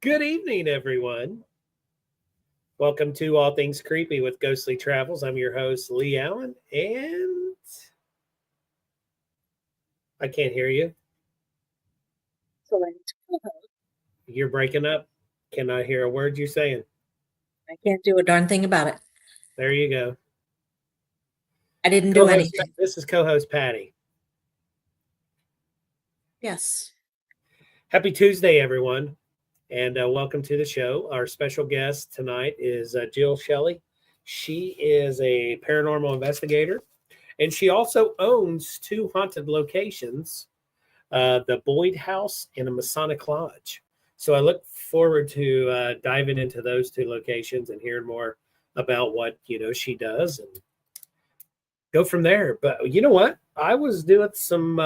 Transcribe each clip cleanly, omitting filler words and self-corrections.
Good evening, everyone. Welcome to All Things Creepy with Ghostly Travels. I'm your host, Lee Allen, and I can't hear you. You're breaking up. Cannot hear a word you're saying. I can't do a darn thing about it. There you go. I didn't do anything. This is co-host Patty. Yes. Happy Tuesday, everyone, and welcome to the show. Our special guest tonight is Jill Shelley. She is a paranormal investigator, and she also owns two haunted locations, the Boyd House and a Masonic Lodge. So I look forward to diving into those two locations and hearing more about what she does and go from there. But you know what? I was doing some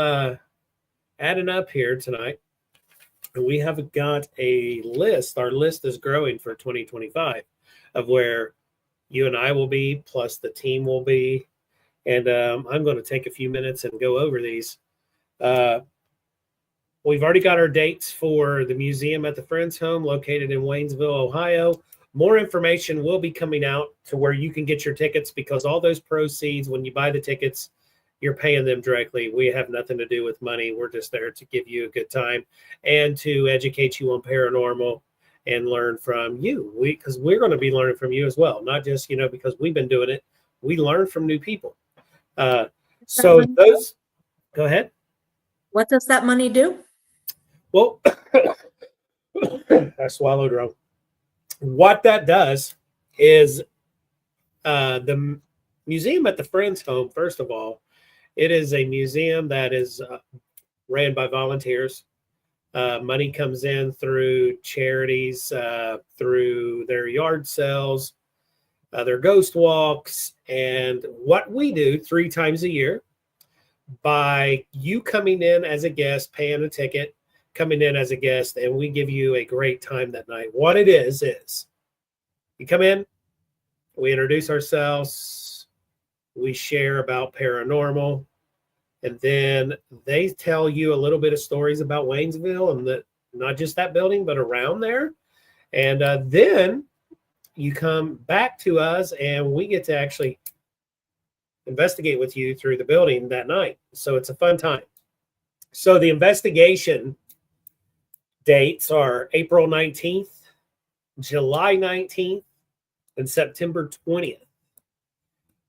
adding up here tonight, and we have got a list. Our list is growing for 2025 of where you and I will be, plus the team will be. And I'm going to take a few minutes and go over these. We've already got our dates for the museum at the Friends Home located in Waynesville, Ohio. More information will be coming out to where you can get your tickets, because all those proceeds, when you buy the tickets, you're paying them directly. We have nothing to do with money. We're just there to give you a good time and to educate you on paranormal and learn from you. Because we're going to be learning from you as well, not just, because we've been doing it. We learn from new people. So those, go ahead. What does that money do? Well, I swallowed wrong. What that does is the museum at the Friends Home, first of all, it is a museum that is ran by volunteers. Money comes in through charities, through their yard sales, their ghost walks, and what we do 3 times a year by you coming in as a guest, paying a ticket, coming in as a guest, and we give you a great time that night. What it is you come in, we introduce ourselves, we share about paranormal, and then they tell you a little bit of stories about Waynesville and not just that building, but around there. And then you come back to us and we get to actually investigate with you through the building that night. So it's a fun time. So the investigation dates are April 19th, July 19th, and September 20th.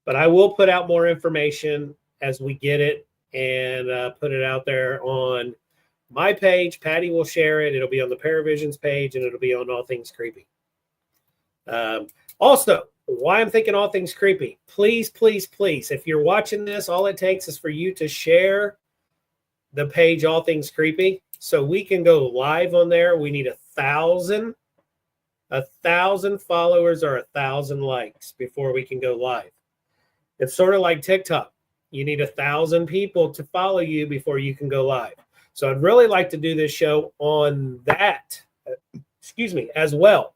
But I will put out more information as we get it and put it out there on my page. Patty will share it. It'll be on the Paravisions page, and it'll be on All Things Creepy. Also, why I'm thinking All Things Creepy, please, please, please, if you're watching this, all it takes is for you to share the page All Things Creepy so we can go live on there. We need 1,000 followers or 1,000 likes before we can go live. It's sort of like TikTok. You need 1,000 people to follow you before you can go live. So I'd really like to do this show on that, as well.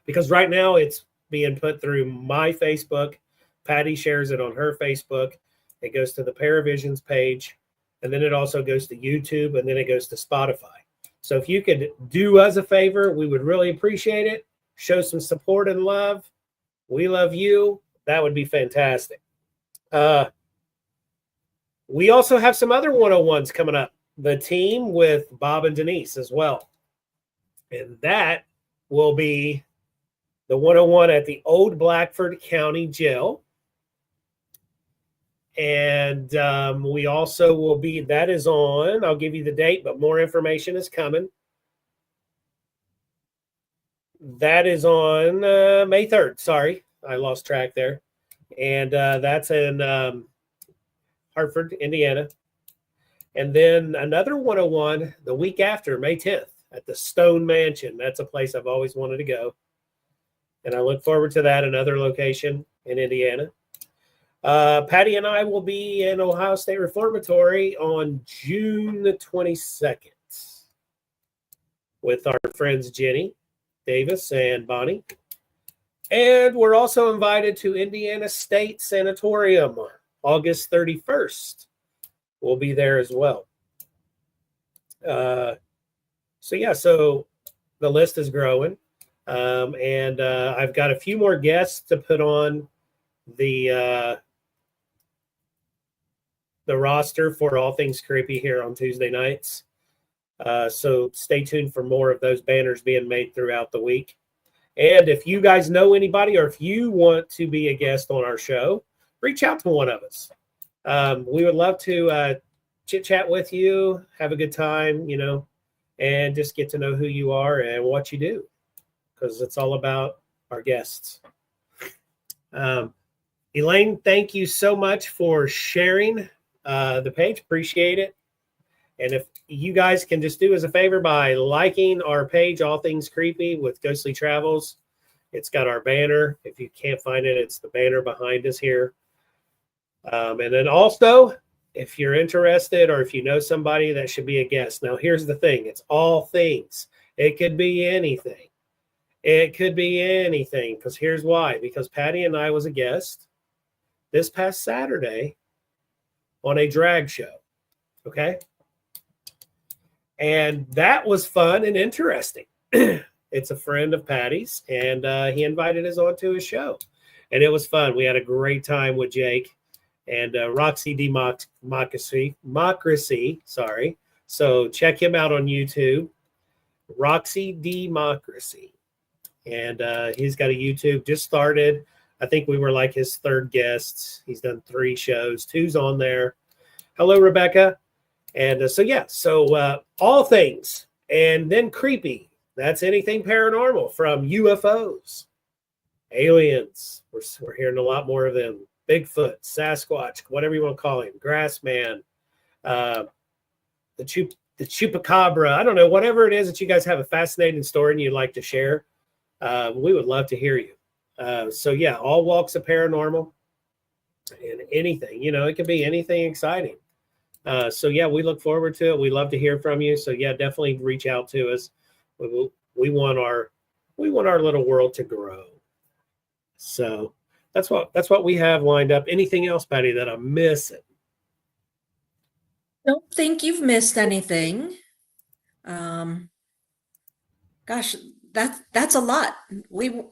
Because right now it's being put through my Facebook. Patty shares it on her Facebook. It goes to the Paravisions page. And then it also goes to YouTube. And then it goes to Spotify. So if you could do us a favor, we would really appreciate it. Show some support and love. We love you. That would be fantastic. We also have some other 101s coming up. The team with Bob and Denise as well. And that will be the 101 at the Old Blackford County Jail. And we also will be, that is on, I'll give you the date, but more information is coming. That is on May 3rd. Sorry, I lost track there. And that's in Hartford, Indiana. And then another 101 the week after, May 10th, at the Stone Mansion. That's a place I've always wanted to go. And I look forward to that, another location in Indiana. Patty and I will be in Ohio State Reformatory on June the 22nd with our friends Jenny Davis and Bonnie. And we're also invited to Indiana State Sanatorium August 31st. We'll be there as well. So the list is growing. And I've got a few more guests to put on the roster for All Things Creepy here on Tuesday nights. So stay tuned for more of those banners being made throughout the week. And if you guys know anybody, or if you want to be a guest on our show, reach out to one of us. We would love to chit chat with you, have a good time, and just get to know who you are and what you do, because it's all about our guests. Elaine, thank you so much for sharing the page. Appreciate it. And if you guys can just do us a favor by liking our page, All Things Creepy with Ghostly Travels. It's got our banner. If you can't find it, it's the banner behind us here. And then also, if you're interested or if you know somebody that should be a guest. Now, here's the thing. It's all things. It could be anything. It could be anything, because here's why. Because Patty and I was a guest this past Saturday on a drag show. Okay? And that was fun and interesting. It's a friend of Patty's, and he invited us onto his show. And it was fun. We had a great time with Jake and Roxy Democracy. Sorry. So check him out on YouTube. Roxy Democracy. And he's got a YouTube, just started. I think we were like his third guests. He's done 3 shows. 2's on there. Hello, Rebecca. And so all things. And then creepy. That's anything paranormal, from UFOs, aliens. We're hearing a lot more of them. Bigfoot, Sasquatch, whatever you want to call him. Grassman, the chupacabra. I don't know, whatever it is that you guys have a fascinating story and you'd like to share. We would love to hear you. All walks of paranormal and anything, it can be anything exciting. We look forward to it. We love to hear from you. So definitely reach out to us. We want our little world to grow. So that's what we have lined up. Anything else, Patty, that I'm missing? Don't think you've missed anything. Gosh, that's a lot. We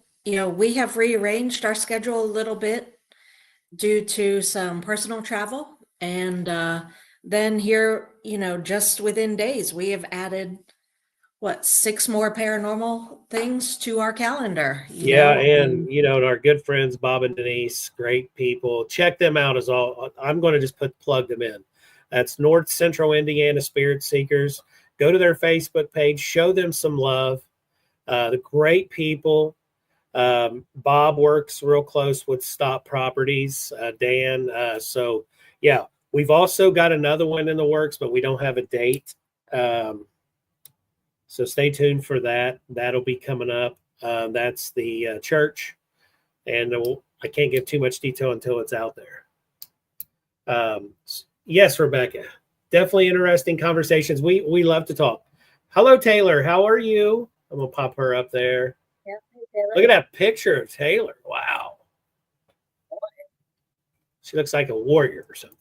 have rearranged our schedule a little bit due to some personal travel, and then here, just within days, we have added 6 more paranormal things to our calendar. And our good friends Bob and Denise, great people. Check them out. I'm going to just plug them in. That's North Central Indiana Spirit Seekers. Go to their Facebook page, show them some love. The great people. Bob works real close with Stop Properties, Dan. We've also got another one in the works, but we don't have a date. So stay tuned for that. That'll be coming up. That's the church. And I can't give too much detail until it's out there. Yes, Rebecca. Definitely interesting conversations. We love to talk. Hello, Taylor. How are you? I'm going to pop her up there. Yeah, hey, Taylor. Look at that picture of Taylor. Wow. She looks like a warrior or something.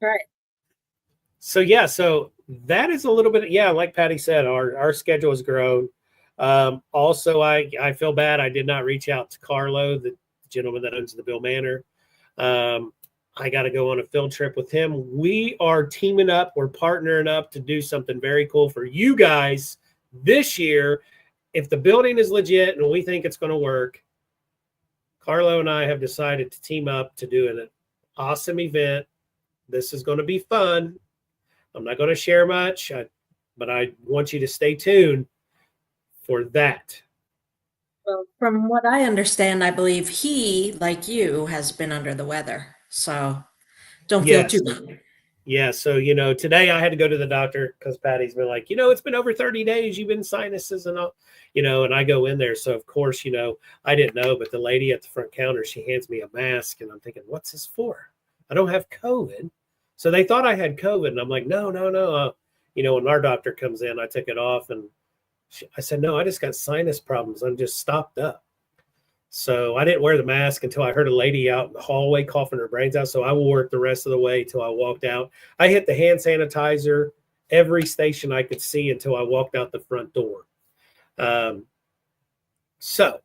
Right. So that is a little bit, like Patty said, our schedule has grown. Also, I feel bad I did not reach out to Carlo, the gentleman that owns the Bill Manor. I got to go on a field trip with him. We are teaming up. We're partnering up to do something very cool for you guys this year. If the building is legit and we think it's going to work, Carlo and I have decided to team up to do an awesome event. This is going to be fun. I'm not going to share much, but I want you to stay tuned for that. Well, from what I understand, I believe he, like you, has been under the weather. So don't feel too bad. Yeah. So, today I had to go to the doctor because Patty's been like, it's been over 30 days. You've been sinuses and all, and I go in there. So, of course, I didn't know, but the lady at the front counter, she hands me a mask and I'm thinking, what's this for? I don't have COVID. So they thought I had COVID. And I'm like, no. When our doctor comes in, I took it off and I said, no, I just got sinus problems. I'm just stopped up. So I didn't wear the mask until I heard a lady out in the hallway coughing her brains out. So I wore it the rest of the way till I walked out. I hit the hand sanitizer every station I could see until I walked out the front door. So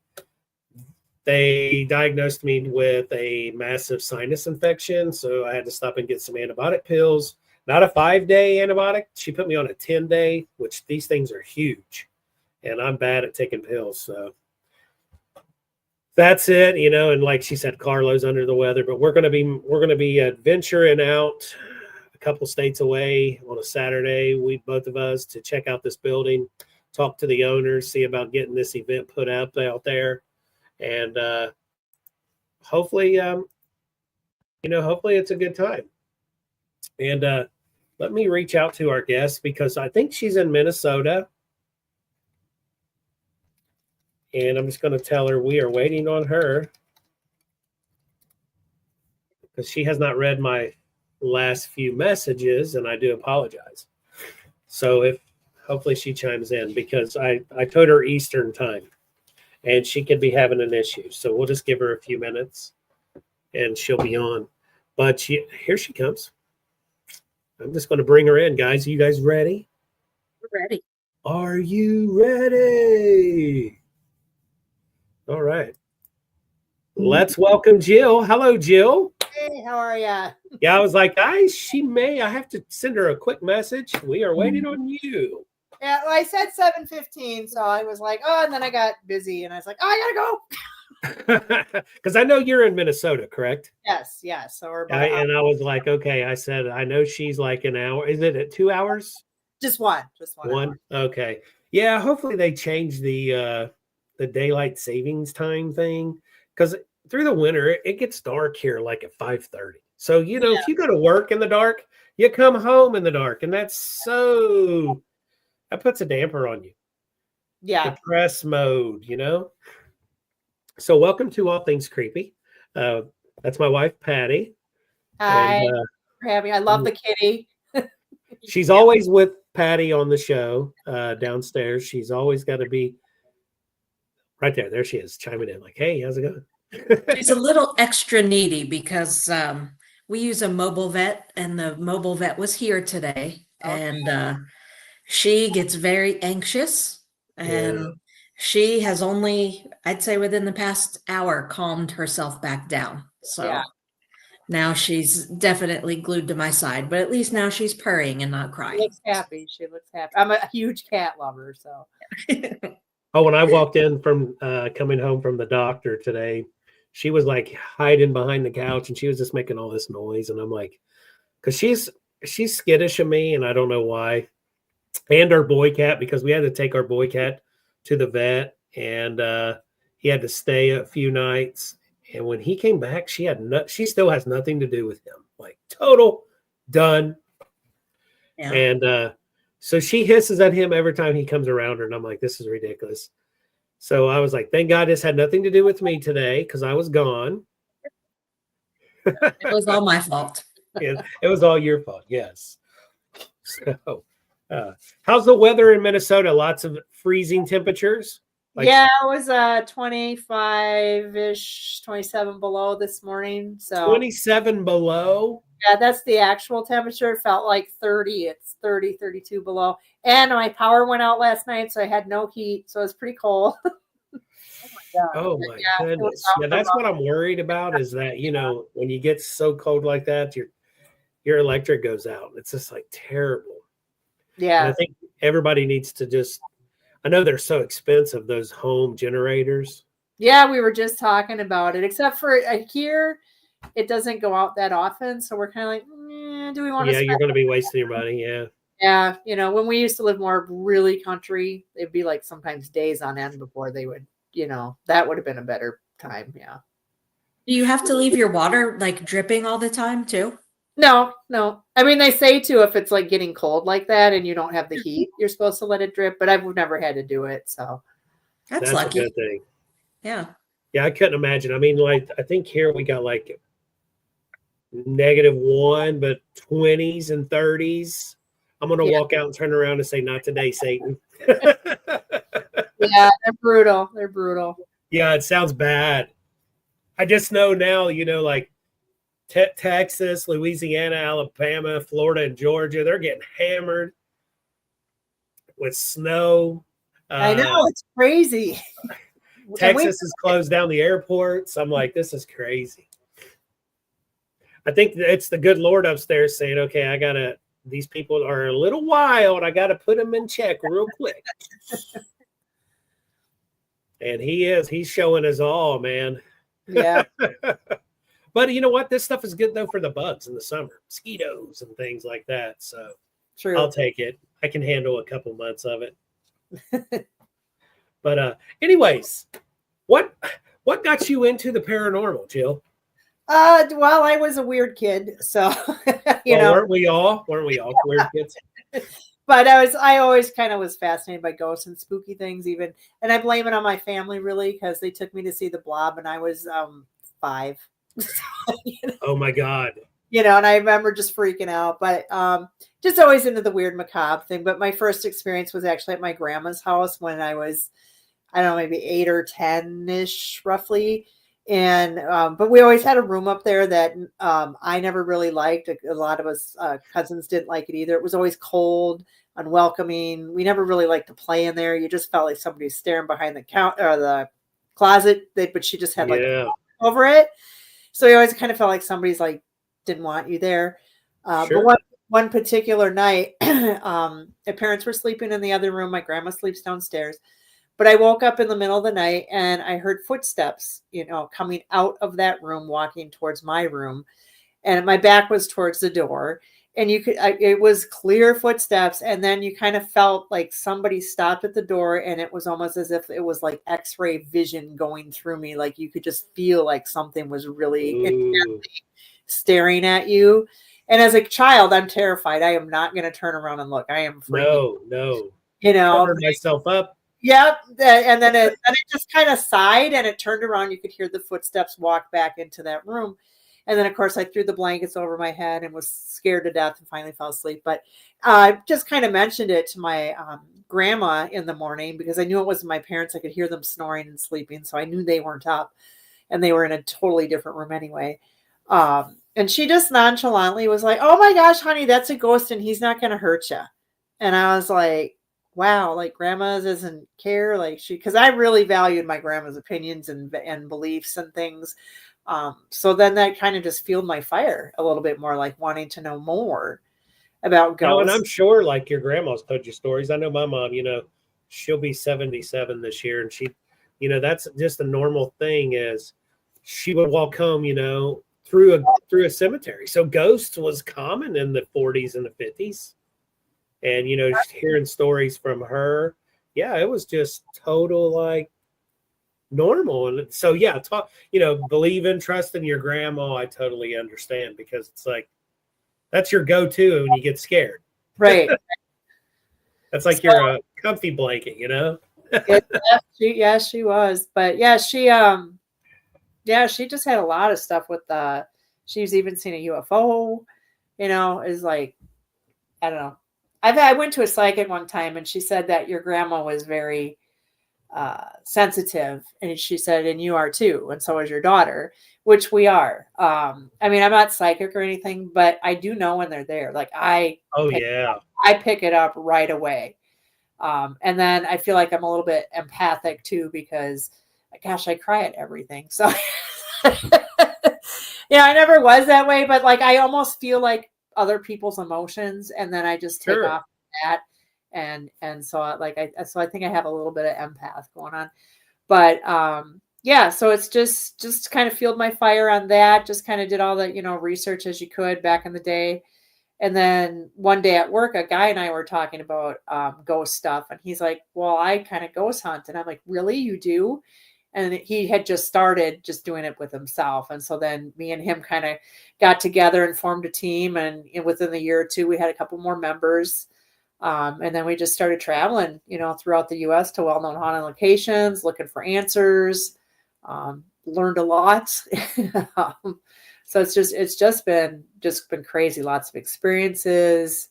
they diagnosed me with a massive sinus infection. So I had to stop and get some antibiotic pills. Not a 5-day antibiotic. She put me on a 10-day, which these things are huge. And I'm bad at taking pills. So that's it, and like she said, Carlo's under the weather, but we're going to be venturing out a couple states away on a Saturday, both of us, to check out this building, talk to the owners, see about getting this event put out there, and hopefully it's a good time. And let me reach out to our guest, because I think she's in Minnesota. And I'm just going to tell her we are waiting on her, because she has not read my last few messages, and I do apologize. So hopefully she chimes in, because I told her Eastern time, and she could be having an issue. So we'll just give her a few minutes, and she'll be on. But here she comes. I'm just going to bring her in, guys. Are you guys ready? We're ready. Are you ready? All right. Let's welcome Jill. Hello, Jill. Hey, how are ya? Yeah, I was like, I have to send her a quick message. We are waiting on you. Yeah, well, I said 7:15, so I was like, oh, and then I got busy, and I was like, oh, I gotta go. Because I know you're in Minnesota, correct? Yes. So we're about and I was like, okay. I said, I know she's like an hour. Is it at 2 hours? just one. One. Okay. Yeah. Hopefully they change the daylight savings time thing, because through the winter it gets dark here like at 5:30. So if you go to work in the dark, you come home in the dark, and that puts a damper on you. Yeah. Depress mode, So welcome to All Things Creepy. That's my wife, Patty. Hi. And, For having. I love the kitty. she's always with Patty on the show downstairs. She's always got to be right there. There she is, chiming in like, hey, how's it going? She's a little extra needy because we use a mobile vet, and the mobile vet was here today. Okay. And she gets very anxious, and she has only, I'd say within the past hour, calmed herself back down. So now she's definitely glued to my side, but at least now she's purring and not She crying. looks happy. I'm a huge cat lover, so. Oh, when I walked in from coming home from the doctor today, she was like hiding behind the couch, and she was just making all this noise. And I'm like, because she's skittish of me, and I don't know why. And our boy cat, because we had to take our boy cat to the vet, and he had to stay a few nights. And when he came back, she still has nothing to do with him. Like total done. Yeah. And so she hisses at him every time he comes around her, and I'm like, this is ridiculous. So I was like, thank God this had nothing to do with me today, because I was gone. It was all my fault. It was all your fault. Yes. So how's the weather in Minnesota? Lots of freezing temperatures? Yeah, it was 25-ish, 27 below this morning. So 27 below? Yeah, that's the actual temperature. It felt like 30. It's 30, 32 below. And my power went out last night, so I had no heat. So it's pretty cold. Oh my goodness. Yeah, that's what I'm worried about, is that, when you get so cold like that, your electric goes out. It's just like terrible. Yeah. And I think everybody needs to I know they're so expensive, those home generators. Yeah, we were just talking about it, except for here, it doesn't go out that often. So we're kind of like, do we want to? Yeah, you're going to be wasting your money. Yeah. Yeah. When we used to live more really country, it'd be like sometimes days on end before they would, that would have been a better time. Yeah. Do you have to leave your water like dripping all the time too? No. I mean, they say to, if it's like getting cold like that and you don't have the heat, you're supposed to let it drip, but I've never had to do it. So that's a lucky. good thing. Yeah. Yeah, I couldn't imagine. I mean, like, I think here we got like -1, but 20s and 30s. I'm going to walk out and turn around and say, not today, Satan. Yeah, they're brutal. Yeah, it sounds bad. I just know now, like Texas, Louisiana, Alabama, Florida, and Georgia, they're getting hammered. with snow. I know, it's crazy. Texas has closed down the airports. I'm like, this is crazy. I think it's the good Lord upstairs saying, okay, these people are a little wild. I got to put them in check real quick. And he's showing us all, man. Yeah. But you know what? This stuff is good though for the bugs in the summer, mosquitoes and things like that. So True. I'll take it. I can handle a couple months of it. But anyways, what got you into the paranormal, Jill? Well, I was a weird kid, so you know, weren't we all weird kids? But I always kind of was fascinated by ghosts and spooky things, even, and I blame it on my family really because they took me to see The Blob, and I was 5. Oh my God. And I remember just freaking out, but just always into the weird macabre thing. But my first experience was actually at my grandma's house when I was, I don't know, maybe 8 or 10-ish roughly. And but we always had a room up there that I never really liked. A lot of us cousins didn't like it either. It was always cold, unwelcoming. We never really liked to play in there. You just felt like somebody was staring behind the counter or the closet, but she just had like over it. So we always kind of felt like somebody's like didn't want you there. Sure. But one particular night, my parents were sleeping in the other room. My grandma sleeps downstairs. But I woke up in the middle of the night and I heard footsteps, coming out of that room, walking towards my room. And my back was towards the door. And it was clear footsteps. And then you kind of felt like somebody stopped at the door. And it was almost as if it was like X-ray vision going through me. Like you could just feel like something was really intently staring at you. And as a child, I'm terrified. I am not going to turn around and look. I am freaking. No. Covered myself up. Yep. And then it just kind of sighed and it turned around. You could hear the footsteps walk back into that room. And then, of course, I threw the blankets over my head and was scared to death and finally fell asleep. But I just kind of mentioned it to my grandma in the morning because I knew it wasn't my parents. I could hear them snoring and sleeping. So I knew they weren't up and they were in a totally different room anyway. And she just nonchalantly was like, "Oh my gosh, honey, that's a ghost and he's not going to hurt you." And I was like, wow, like grandma doesn't care, like because I really valued my grandma's opinions and beliefs and things. So then that kind of just fueled my fire a little bit more, like wanting to know more about ghosts. And I'm sure like your grandma's told you stories. I know my mom, she'll be 77 this year. And she, that's just a normal thing is she would walk home, through a cemetery. So ghosts was common in the 40s and the 50s. And, hearing stories from her, it was just total like normal. And so, believe in, trust in your grandma. I totally understand because it's like, that's your go-to when you get scared. Right. That's like your comfy blanket, She was. But she just had a lot of stuff with she's even seen a UFO, is like, I don't know. I went to a psychic one time and she said that your grandma was very sensitive. And she said, and you are too. And so is your daughter, which we are. I mean, I'm not psychic or anything, but I do know when they're there. Like I pick it up right away. And then I feel like I'm a little bit empathic too, because gosh, I cry at everything. So I never was that way, but like, I almost feel like other people's emotions and then I just take off that and so I think I have a little bit of empath going on, but so it's just kind of fueled my fire on that, just kind of did all the research as you could back in the day. And then one day at work a guy and I were talking about ghost stuff and he's like, well, I kind of ghost hunt. And I'm like, really, you do? And he had just started just doing it with himself. And so then me and him kind of got together and formed a team. And within the year or two, we had a couple more members. And then we just started traveling, throughout the U.S. to well-known haunted locations, looking for answers, learned a lot. So it's just been crazy. Lots of experiences.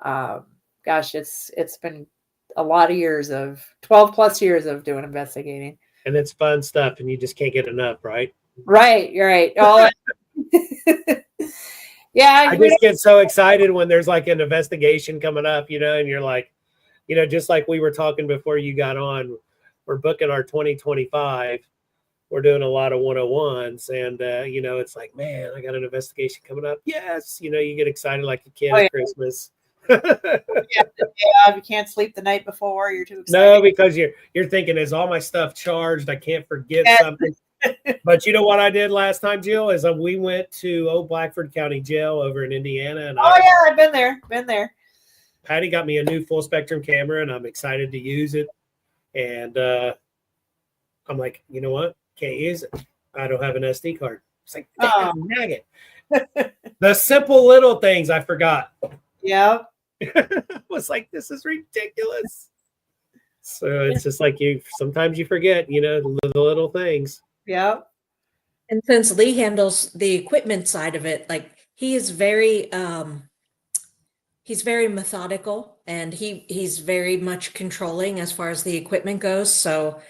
Gosh, it's been a lot of years 12 plus years of doing investigating. And it's fun stuff, and you just can't get enough, right? Right, you're right. I just get so excited when there's like an investigation coming up, and you're like, just like we were talking before you got on, we're booking our 2025. We're doing a lot of 101s, and it's like, man, I got an investigation coming up. Yes, you get excited like a kid Oh, yeah. at Christmas. Yeah, you can't sleep the night before. You're too excited. No, because you're thinking, is all my stuff charged? I can't forget something. But you know what I did last time, Jill, is we went to Old Blackford County Jail over in Indiana, and I've been there. Patty got me a new full spectrum camera, and I'm excited to use it. And I'm like, you know what? Can't use it. I don't have an SD card. It's like, nag it. The simple little things I forgot. Yeah. I was like, this is ridiculous. So it's just like sometimes you forget, the little things. Yeah. And since Lee handles the equipment side of it, like he's very methodical, and he's very much controlling as far as the equipment goes. So,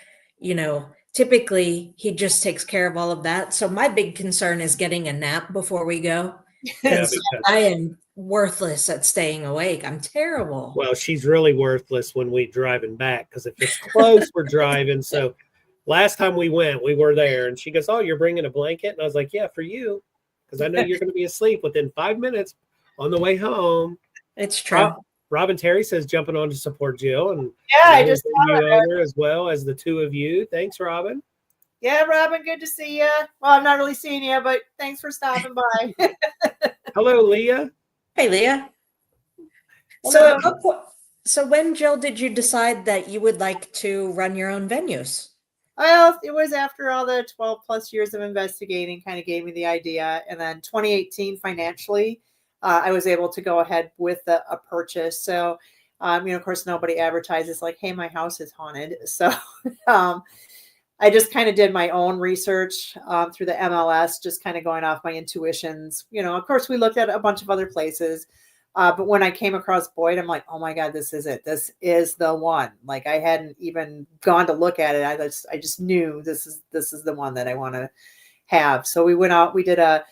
typically he just takes care of all of that. So my big concern is getting a nap before we go, because I am worthless at staying awake. I'm terrible. Well, she's really worthless when we driving back, because if it's close, we're driving. So last time we went, we were there, and she goes, "Oh, you're bringing a blanket?" And I was like, "Yeah, for you, because I know you're going to be asleep within 5 minutes on the way home." It's true. Robin Terry says jumping on to support Jill, and I just you over as well as the two of you. Thanks, Robin. Yeah, Robin, good to see you. Well, I'm not really seeing you, but thanks for stopping by. Hello, Leah. Hey, Leah. Hello. So when, Jill, did you decide that you would like to run your own venues? Well, it was after all the 12 plus years of investigating kind of gave me the idea. And then 2018 financially, I was able to go ahead with a purchase. So, of course, nobody advertises like, hey, my house is haunted. So I just kind of did my own research through the MLS, just kind of going off my intuitions. Of course, we looked at a bunch of other places. But when I came across Boyd, I'm like, oh my God, this is it. This is the one. Like I hadn't even gone to look at it. I just knew this is the one that I want to have. So we went out, we did a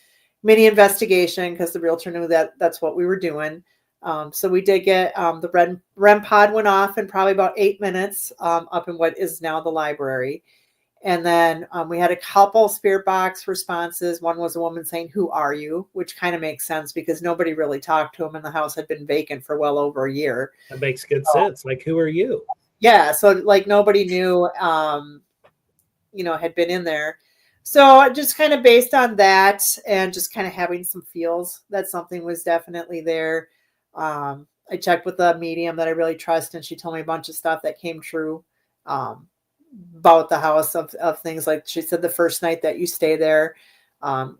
mini investigation because the realtor knew that that's what we were doing. So we did get the REM pod went off in probably about 8 minutes up in what is now the library. And then we had a couple spirit box responses. One was a woman saying, "Who are you?" which kind of makes sense because nobody really talked to him and the house had been vacant for well over a year. That makes good sense. Like, who are you? Yeah. So like nobody knew, had been in there. So just kind of based on that and just kind of having some feels that something was definitely there. I checked with a medium that I really trust, and she told me a bunch of stuff that came true. About the house of things like she said, the first night that you stay there,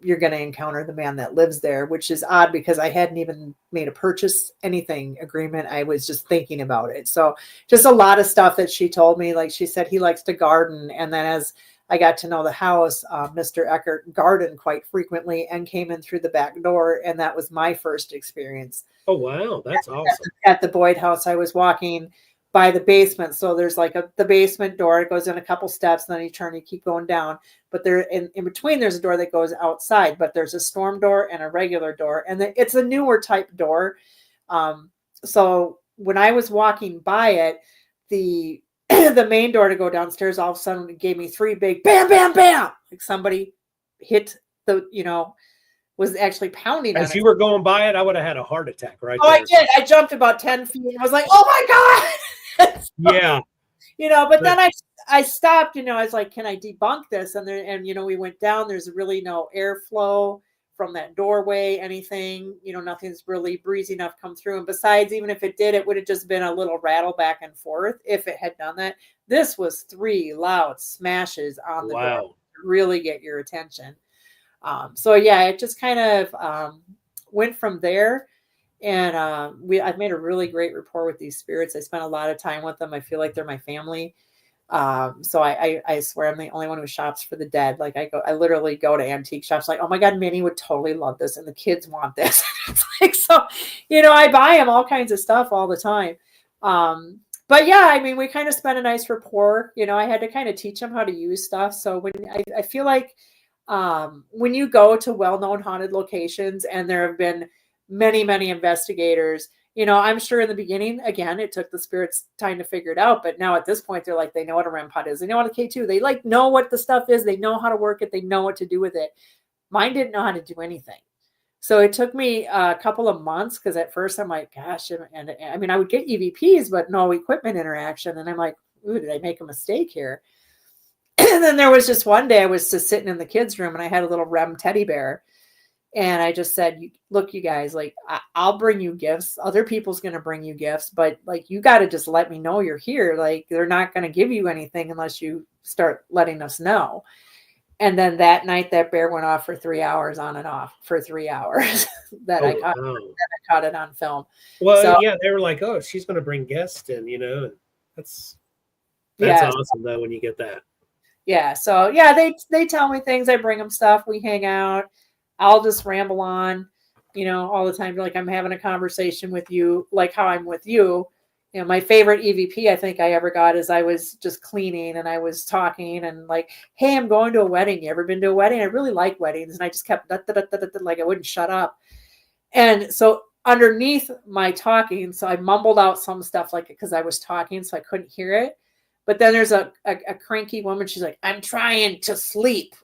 you're going to encounter the man that lives there, which is odd because I hadn't even made a purchase anything agreement. I was just thinking about it. So just a lot of stuff that she told me, like she said, he likes to garden. And then as I got to know the house, Mr. Eckert gardened quite frequently and came in through the back door. And that was my first experience. Oh, wow. That's awesome. At the Boyd house, I was walking by the basement. So there's like the basement door. It goes in a couple steps, and then you turn, you keep going down. But there in between, there's a door that goes outside, but there's a storm door and a regular door. And it's a newer type door. So when I was walking by it, the the main door to go downstairs, all of a sudden it gave me 3 big bam, bam, bam. Like somebody hit was actually pounding. As you were going by it, I would have had a heart attack there. I did. I jumped about 10 feet. And I was like, oh my God. Yeah. But then I stopped, I was like, can I debunk this? And we went down, there's really no airflow from that doorway, anything, nothing's really breezy enough come through. And besides, even if it did, it would have just been a little rattle back and forth if it had done that. This was 3 loud smashes on the door to really get your attention. So yeah, it just kind of went from there. And I've made a really great rapport with these spirits. I spent a lot of time with them. I feel like they're my family. So I swear I'm the only one who shops for the dead. Like I literally go to antique shops like, oh my God, Minnie would totally love this. And the kids want this. It's like, so, I buy them all kinds of stuff all the time. But yeah, I mean, we kind of spent a nice rapport. I had to kind of teach them how to use stuff. So when I feel like when you go to well-known haunted locations and there have been many, many investigators, I'm sure in the beginning, again, it took the spirits time to figure it out. But now at this point, they're like, they know what a REM pod is. They know what a K2. They like know what the stuff is. They know how to work it. They know what to do with it. Mine didn't know how to do anything. So it took me a couple of months because at first I'm like, gosh, and I mean, I would get EVPs, but no equipment interaction. And I'm like, ooh, did I make a mistake here? And then there was just one day I was just sitting in the kids' room and I had a little REM teddy bear. And I just said, look, you guys, like, I'll bring you gifts. Other people's going to bring you gifts, but like, you got to just let me know you're here. Like, they're not going to give you anything unless you start letting us know. And then that night, that bear went off for 3 hours on and off for 3 hours I caught it on film. Well, yeah, they were like, oh, she's going to bring guests in, and that's awesome though, when you get that. Yeah. So yeah, they tell me things. I bring them stuff. We hang out. I'll just ramble on, all the time. Like I'm having a conversation with you, like how I'm with you. My favorite EVP I think I ever got is I was just cleaning and I was talking and like, hey, I'm going to a wedding. You ever been to a wedding? I really like weddings. And I just kept like I wouldn't shut up. And so underneath my talking, so I mumbled out some stuff like because I was talking, so I couldn't hear it. But then there's a cranky woman. She's like, I'm trying to sleep.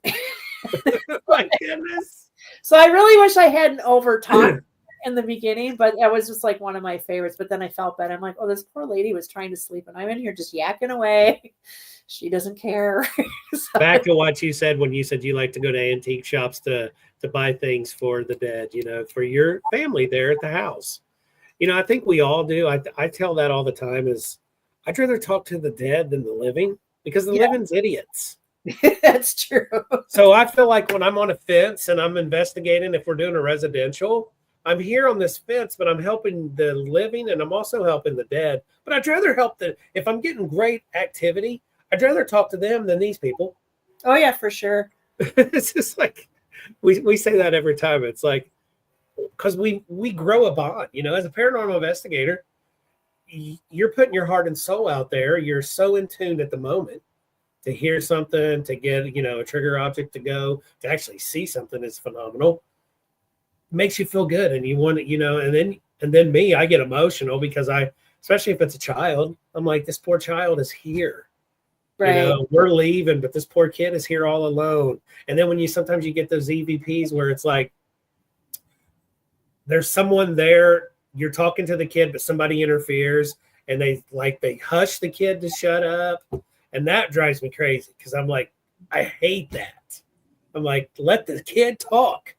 My goodness. So I really wish I hadn't over talked in the beginning, but that was just like one of my favorites. But then I felt bad. I'm like, oh, this poor lady was trying to sleep and I'm in here just yakking away. She doesn't care. So, back to what you said when you said you like to go to antique shops to buy things for the dead, for your family there at the house. I think we all do. I tell that all the time is I'd rather talk to the dead than the living because the living's idiots. That's true. So I feel like when I'm on a fence and I'm investigating, if we're doing a residential, I'm here on this fence, but I'm helping the living and I'm also helping the dead. But I'd rather help if I'm getting great activity, I'd rather talk to them than these people. Oh yeah, for sure. It's just like, we say that every time. It's like, because we grow a bond, as a paranormal investigator, you're putting your heart and soul out there. You're so in tune at the moment. To hear something, to get, a trigger object to go, to actually see something is phenomenal. It makes you feel good. And you want to, and then me, I get emotional because especially if it's a child, I'm like, this poor child is here. Right. We're leaving, but this poor kid is here all alone. And then when sometimes you get those EVPs where it's like, there's someone there, you're talking to the kid, but somebody interferes and they hush the kid to shut up. And that drives me crazy because I'm like, I hate that. I'm like, let the kid talk.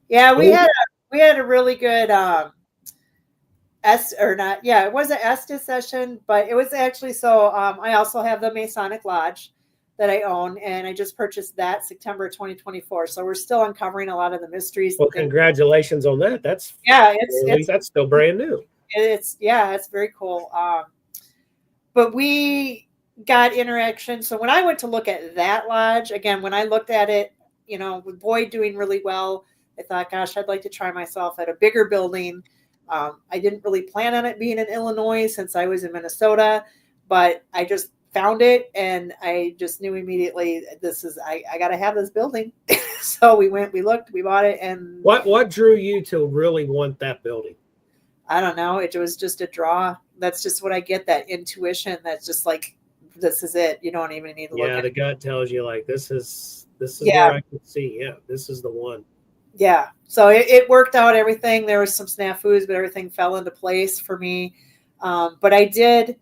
Yeah, we had a really good it was an Estes session, but it was actually I also have the Masonic Lodge that I own, and I just purchased that September 2024. So we're still uncovering a lot of the mysteries. Well, congratulations on that. That's that's still brand new. It's very cool. But we got interaction. So when I went to look at that lodge, again, when I looked at it, with Boyd doing really well, I thought, gosh, I'd like to try myself at a bigger building. I didn't really plan on it being in Illinois since I was in Minnesota, but I just found it and I just knew immediately I got to have this building. So we looked, we bought it. And what drew you to really want that building? I don't know. It was just a draw. That's just what I get, that intuition. That's just like, this is it. You don't even need to look at the gut tells you like, this is where I can see. Yeah, this is the one. Yeah. So it worked out everything. There was some snafus, but everything fell into place for me. But I did,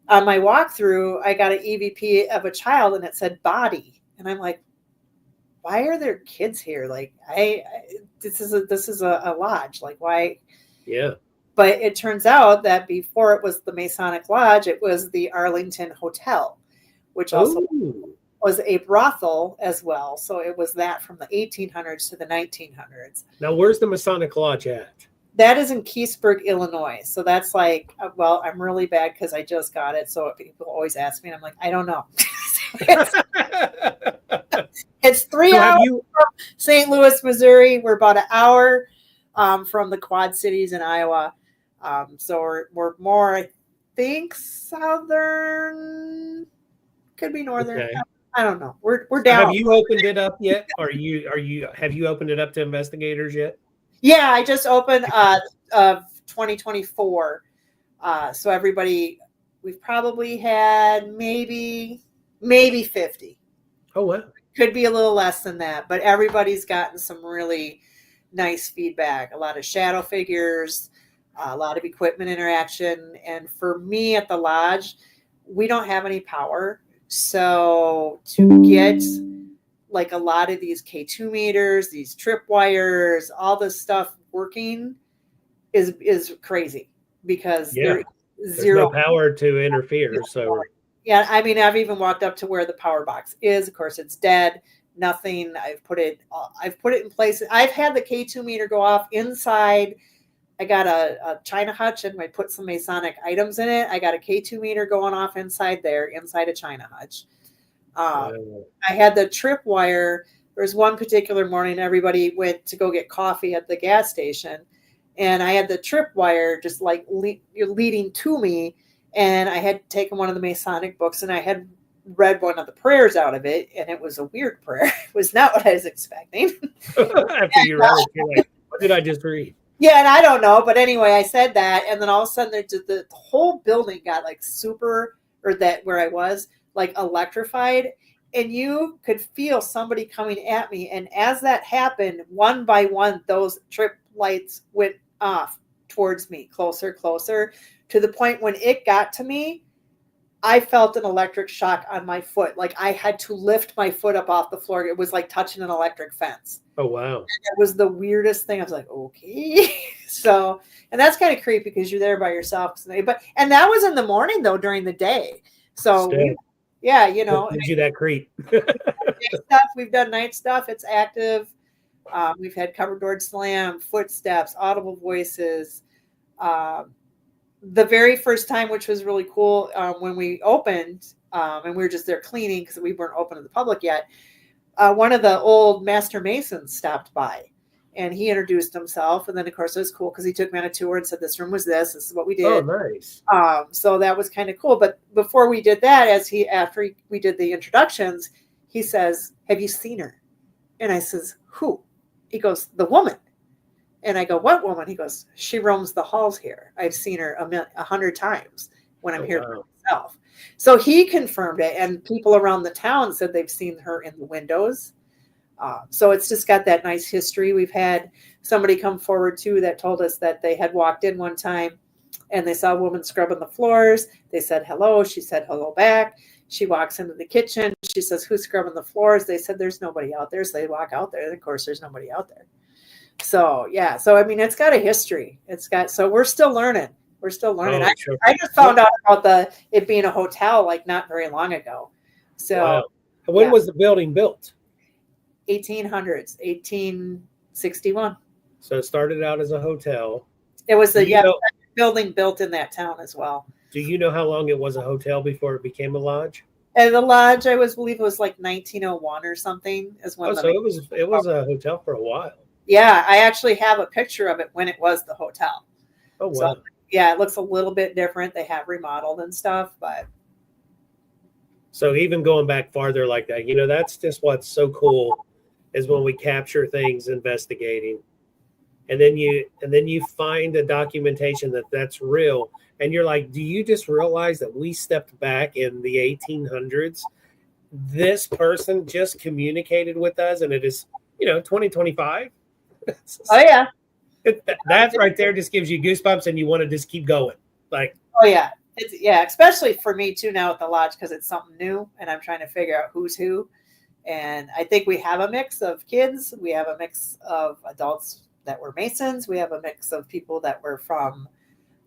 on my walkthrough, I got an EVP of a child and it said body. And I'm like, why are there kids here? Like this is a lodge. Like why? Yeah. But it turns out that before it was the Masonic Lodge, it was the Arlington Hotel, which also was a brothel as well. So it was that from the 1800s to the 1900s. Now, where's the Masonic Lodge at? That is in Keysburg, Illinois. So that's like, well, I'm really bad because I just got it. So people always ask me, and I'm like, I don't know. It's 3 hours from St. Louis, Missouri. We're about an hour from the Quad Cities in Iowa. So we're more, I think, southern, could be northern. Okay. I don't know. We're down. Have you opened it up yet? Have you opened it up to investigators yet? Yeah, I just opened of 2024. So everybody, we've probably had maybe 50. Oh wow. Could be a little less than that, but everybody's gotten some really nice feedback. A lot of shadow figures, a lot of equipment interaction. And for me at the lodge, we don't have any power. So to get like a lot of these K2 meters, these trip wires, all this stuff working is crazy because Yeah. there's There's no power to interfere. So yeah, I mean, I've even walked up to where the power box is. Of course, it's dead. Nothing. I've put it in place. I've had the K2 meter go off inside. I got a China hutch and I put some Masonic items in it. I got a K2 meter going off inside there, inside a China hutch. I had the trip wire. There was one particular morning, everybody went to go get coffee at the gas station. And I had the trip wire just like leading to me. And I had taken one of the Masonic books and I had read one of the prayers out of it. And it was a weird prayer. It was not what I was expecting. after you read it, you're like, what did I just read? Yeah, and I don't know. But anyway, I said that. And then all of a sudden, the whole building got like where I was, like electrified. And you could feel somebody coming at me. And as that happened, one by one, those trip lights went off towards me, closer, to the point when it got to me, I felt an electric shock on my foot. Like I had to lift my foot up off the floor. It was like touching an electric fence. Oh, wow. And it was the weirdest thing. I was like, okay. So, and that's kind of creepy because you're there by yourself. And that was in the morning though, during the day. So yeah, you know, gives you that creep. We've done night stuff. It's active. We've had cupboard door slam, footsteps, audible voices. The very first time, which was really cool, when we opened, and we were just there cleaning because we weren't open to the public yet. One of the old master masons stopped by, and he introduced himself. And then, of course, it was cool because he took me on a tour and said, "This room was this. This is what we did." Oh, nice. So that was kind of cool. But before we did that, after we did the introductions, he says, "Have you seen her?" And I says, "Who?" He goes, "The woman." And I go, "What woman?" He goes, "She roams the halls here. I've seen her 100 times when I'm here by myself." So he confirmed it, and people around the town said they've seen her in the windows. So it's just got that nice history. We've had somebody come forward too that told us that they had walked in one time and they saw a woman scrubbing the floors. They said hello. She said hello back. She walks into the kitchen. She says, "Who's scrubbing the floors?" They said, "There's nobody out there." So they walk out there. And of course, there's nobody out there. So yeah. So I mean, it's got a history. So we're still learning. We're still learning. Oh, sure. I just found out about it being a hotel like not very long ago. So wow. When was the building built? 1800s, 1861. So it started out as a hotel. It was the building built in that town as well. Do you know how long it was a hotel before it became a lodge? And the lodge, believe it was like 1901 or something. So it was a hotel for a while. Yeah, I actually have a picture of it when it was the hotel. Oh wow. So, yeah, it looks a little bit different. They have remodeled and stuff, but so even going back farther like that, that's just what's so cool is when we capture things investigating, and then you find the documentation that's real, and you're like, do you just realize that we stepped back in the 1800s? This person just communicated with us, and it is 2025. Oh yeah. That right there just gives you goosebumps, and you want to just keep going. Like, oh yeah, especially for me too now at the lodge because it's something new, and I'm trying to figure out who's who. And I think we have a mix of kids. We have a mix of adults that were Masons. We have a mix of people that were from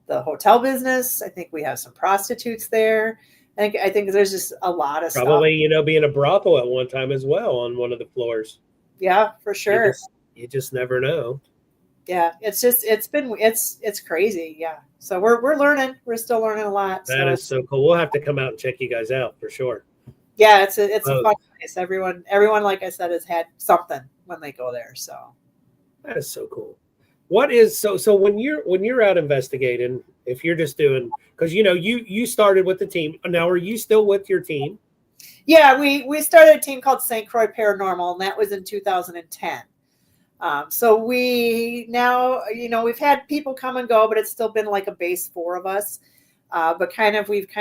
the hotel business. I think we have some prostitutes there. I think there's just a lot of probably, stuff. Being a brothel at one time as well on one of the floors. Yeah, for sure. You just never know. Yeah, it's crazy. Yeah. So we're learning. We're still learning a lot. That is so cool. We'll have to come out and check you guys out for sure. Yeah, it's a fun place. Everyone, like I said, has had something when they go there. So that is so cool. What is so when you're out investigating, if you're just doing, because you started with the team. Now, are you still with your team? Yeah, we started a team called St. Croix Paranormal, and that was in 2010. So we now, we've had people come and go, but it's still been like a base 4 of us. But as we've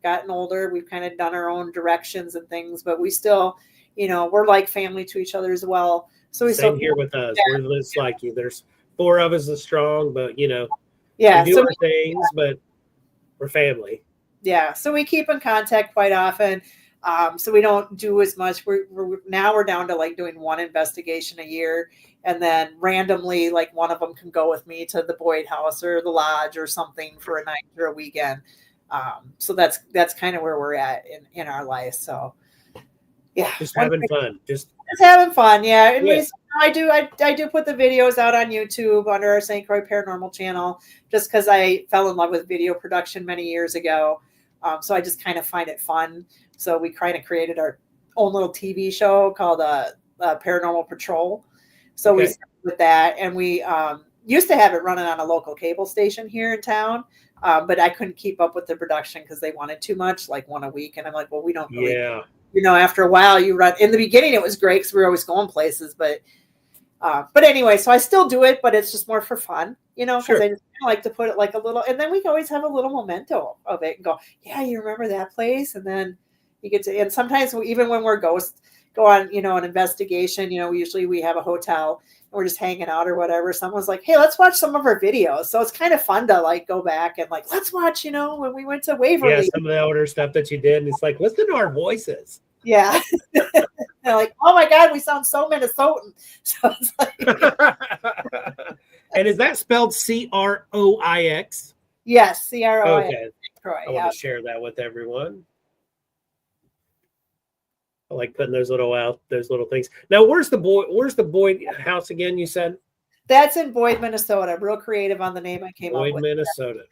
gotten older, we've kind of done our own directions and things, but we still, we're like family to each other as well. So we Same still here with us. We're just like you. There's 4 of us as strong, but we do so our things, but we're family. Yeah, so we keep in contact quite often. So we don't do as much. We're down to like doing one investigation a year, and then randomly, like one of them can go with me to the Boyd House or the lodge or something for a night or a weekend. So that's kind of where we're at in our life. So yeah, just having fun. Just having fun. Yeah, and yeah. I do put the videos out on YouTube under our St. Croix Paranormal channel, just because I fell in love with video production many years ago. So I just kind of find it fun. So we kind of created our own little TV show called Paranormal Patrol. So we started with that, and we used to have it running on a local cable station here in town, but I couldn't keep up with the production because they wanted too much, like one a week. And I'm like, well, we don't really. Yeah. After a while, you run. In the beginning, it was great because we were always going places, but anyway, so I still do it, but it's just more for fun, because Sure. I just like to put it like a little, and then we always have a little memento of it and go, yeah, you remember that place? And then you get to, and sometimes even when we're go on, an investigation, usually we have a hotel and we're just hanging out or whatever. Someone's like, hey, let's watch some of our videos. So it's kind of fun to like go back and like, let's watch, when we went to Waverly. Yeah, some of the older stuff that you did, and it's like, listen to our voices. Yeah. They're like, oh my God, we sound so Minnesotan. So it's like, and is that spelled Croix? yes, Croix. Okay. Croix, I want to share that with everyone. I like putting those little things. Now, where's the Boyd house again? You said that's in Boyd, Minnesota. Real creative on the name I came Boyd, up with. Minnesota.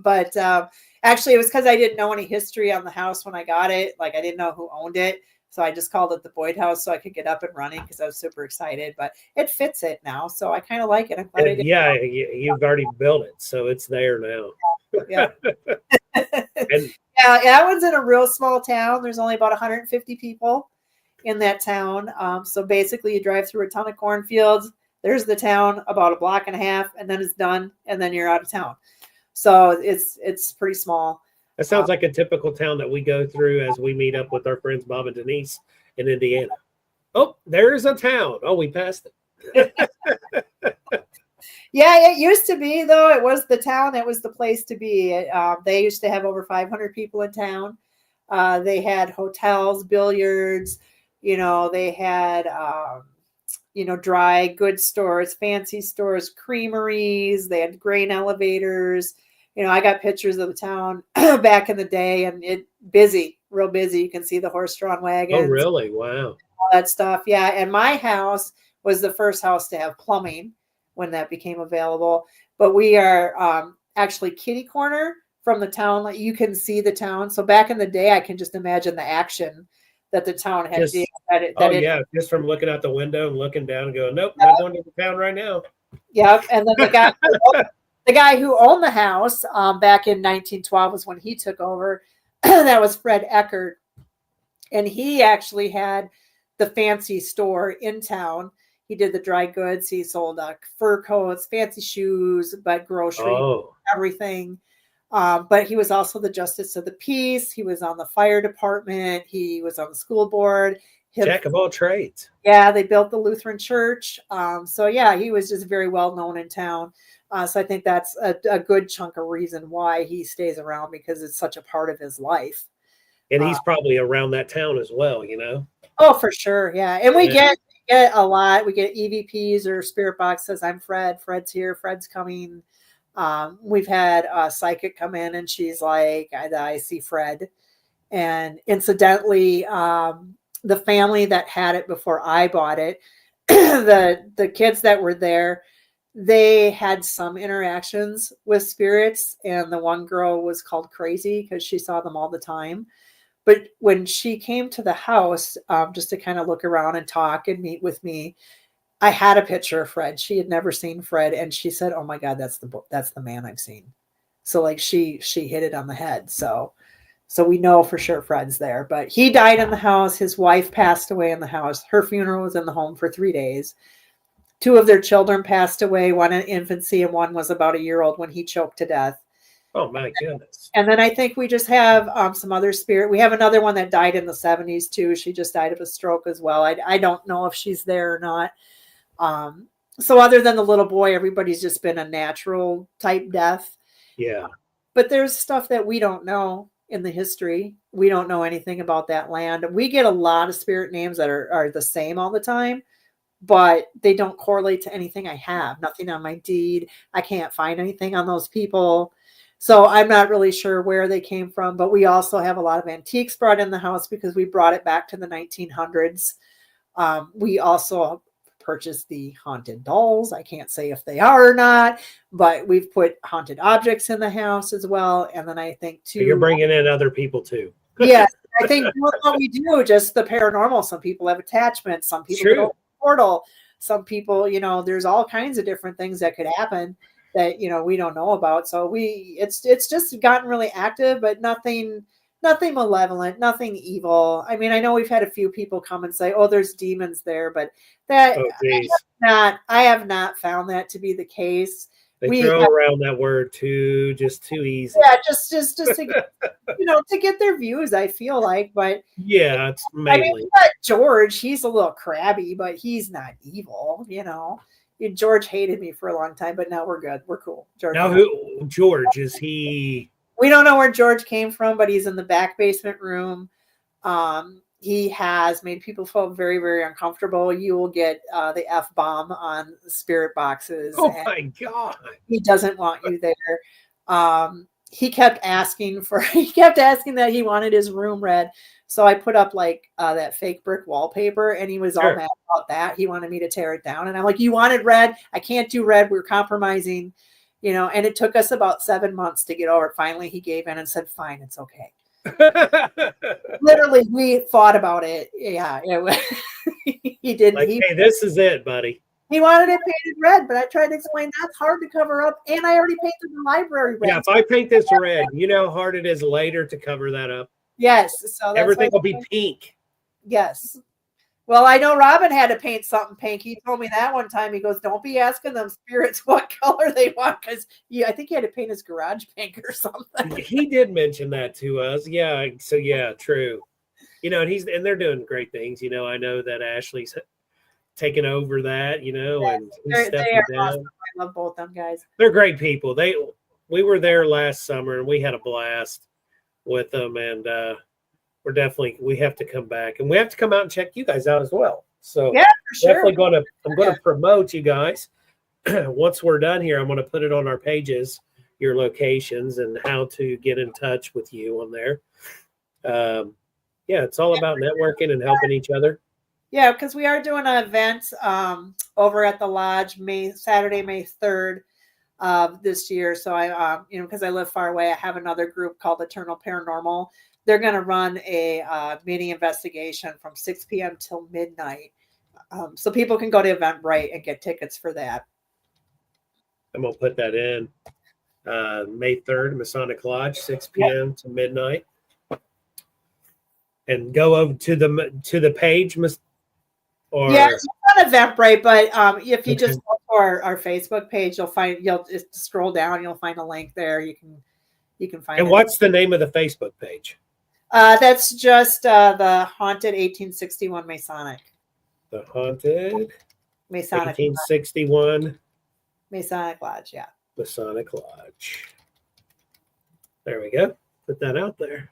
But actually, it was because I didn't know any history on the house when I got it. Like I didn't know who owned it, so I just called it the Boyd House so I could get up and running because I was super excited. But it fits it now, so I kind of like it. I'm glad I did. Yeah, you've already built it, so it's there now. Yeah. And yeah, that one's in a real small town. There's only about 150 people in that town. So basically, you drive through a ton of cornfields. There's the town about a block and a half, and then it's done, and then you're out of town. So it's pretty small. that sounds like a typical town that we go through as we meet up with our friends Bob and Denise in Indiana. Oh, there's a town. Oh, we passed it. Yeah, it used to be, though. It was the town. It was the place to be. They used to have over 500 people in town. They had hotels, billiards. They had, dry goods stores, fancy stores, creameries. They had grain elevators. I got pictures of the town back in the day, and it busy, real busy. You can see the horse-drawn wagons. Oh, really? Wow. All that stuff. Yeah, and my house was the first house to have plumbing when that became available. But we are actually kitty corner from the town. Like you can see the town. So back in the day, I can just imagine the action that the town had. Just from looking out the window and looking down and going, nope, not going to the town right now. Yeah, and then the guy who owned the house back in 1912 was when he took over. That was Fred Eckert, and he actually had the fancy store in town. He did the dry goods. He sold fur coats, fancy shoes, but grocery, everything. But he was also the justice of the peace. He was on the fire department. He was on the school board. Jack of all trades. Yeah, they built the Lutheran church. So yeah, he was just very well known in town. So I think that's a good chunk of reason why he stays around, because it's such a part of his life. And he's probably around that town as well, Oh, for sure. Yeah. And we get a lot. We get EVPs or spirit box says, I'm Fred. Fred's here. Fred's coming. We've had a psychic come in and she's like, I see Fred. And incidentally, the family that had it before I bought it, the kids that were there, they had some interactions with spirits. And the one girl was called crazy because she saw them all the time. But when she came to the house, just to kind of look around and talk and meet with me, I had a picture of Fred. She had never seen Fred, and she said, "Oh my God, that's the man I've seen." So like she hit it on the head. So we know for sure Fred's there. But he died in the house. His wife passed away in the house. Her funeral was in the home for 3 days. Two of their children passed away, one in infancy and one was about a year old when he choked to death. Oh my goodness. And then I think we just have some other spirit. We have another one that died in the 70s too. She just died of a stroke as well. I don't know if she's there or not. So other than the little boy, everybody's just been a natural type death. Yeah. But there's stuff that we don't know in the history. We don't know anything about that land. We get a lot of spirit names that are the same all the time, but they don't correlate to anything I have. Nothing on my deed. I can't find anything on those people. So I'm not really sure where they came from, but we also have a lot of antiques brought in the house because we brought it back to the 1900s. We also purchased the haunted dolls. I can't say if they are or not, but we've put haunted objects in the house as well. And then I think too, You're bringing in other people too. yes, I think what we do, just the paranormal. Some people have attachments. Some people go to a portal. Some people, there's all kinds of different things that could happen that we don't know about. So it's just gotten really active, but nothing malevolent, nothing evil. I mean, I know we've had a few people come and say, "Oh, there's demons there," but that I have not found that to be the case. They throw around that word too easy. Yeah, just to get, to get their views. I feel like, but yeah, it's mainly. I mean, George. He's a little crabby, but he's not evil. George hated me for a long time, but now we're good. We're cool. George is he? We don't know where George came from, but he's in the back basement room. He has made people feel very, very uncomfortable. You will get the F-bomb on spirit boxes. Oh my God. He doesn't want you there. He kept asking that he wanted his room read. So I put up that fake brick wallpaper, and he was all mad about that. He wanted me to tear it down. And I'm like, you wanted red? I can't do red. We're compromising. And it took us about 7 months to get over it. Finally, he gave in and said, fine, it's okay. Literally, we thought about it. Yeah. He did. Hey, this is it, buddy. He wanted it painted red, but I tried to explain that's hard to cover up. And I already painted the library red. Yeah, if I paint this red, you know how hard it is later to cover that up? Yes. So everything will be pink. Yes. Well, I know Robin had to paint something pink. He told me that one time. He goes, don't be asking them spirits what color they want, because I think he had to paint his garage pink or something. He did mention that to us. Yeah. So yeah, true. And they're doing great things. I know that Ashley's taken over that, and he's stepping down. Awesome. I love both them guys. They're great people. We were there last summer and we had a blast with them, and we have to come back, and we have to come out and check you guys out as well. So yeah, for sure. Definitely I'm going to promote you guys. Once we're done here, I'm going to put it on our pages, your locations and how to get in touch with you on there. It's all about networking and helping each other. Yeah, because we are doing an event over at the lodge Saturday, May 3rd this year. So I, because I live far away, I have another group called Eternal Paranormal. They're going to run a mini investigation from 6 p.m. till midnight. So people can go to Eventbrite and get tickets for that. I'm going to put that in. May 3rd, Masonic Lodge, 6 p.m. to midnight. And go over to the page. Yeah, it's not Eventbrite, but if you just go to our Facebook page, you'll just scroll down, you'll find a link there. You can find. And what's the name of the Facebook page? That's just the Haunted 1861 Masonic. The Haunted Masonic 1861 Masonic Lodge, yeah. Masonic Lodge. There we go. Put that out there.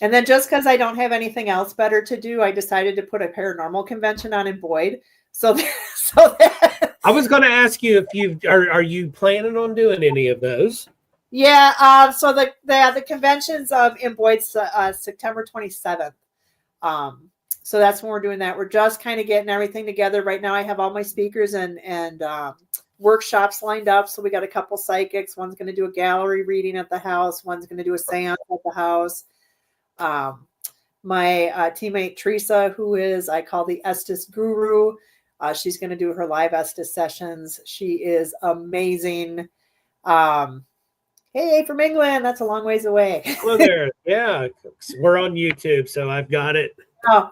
And then just because I don't have anything else better to do, I decided to put a paranormal convention on in Boyd. So that I was going to ask you if are you planning on doing any of those? Yeah. So the convention's in Boyd September 27th. So that's when we're doing that. We're just kind of getting everything together right now. I have all my speakers and workshops lined up. So we got a couple psychics. One's going to do a gallery reading at the house. One's going to do a seance at the house. My teammate Teresa, who is I call the Estes Guru, she's going to do her live Estes sessions. She is amazing. Hey, from England, that's a long ways away. Hello there. Yeah, we're on YouTube, so I've got it. Oh,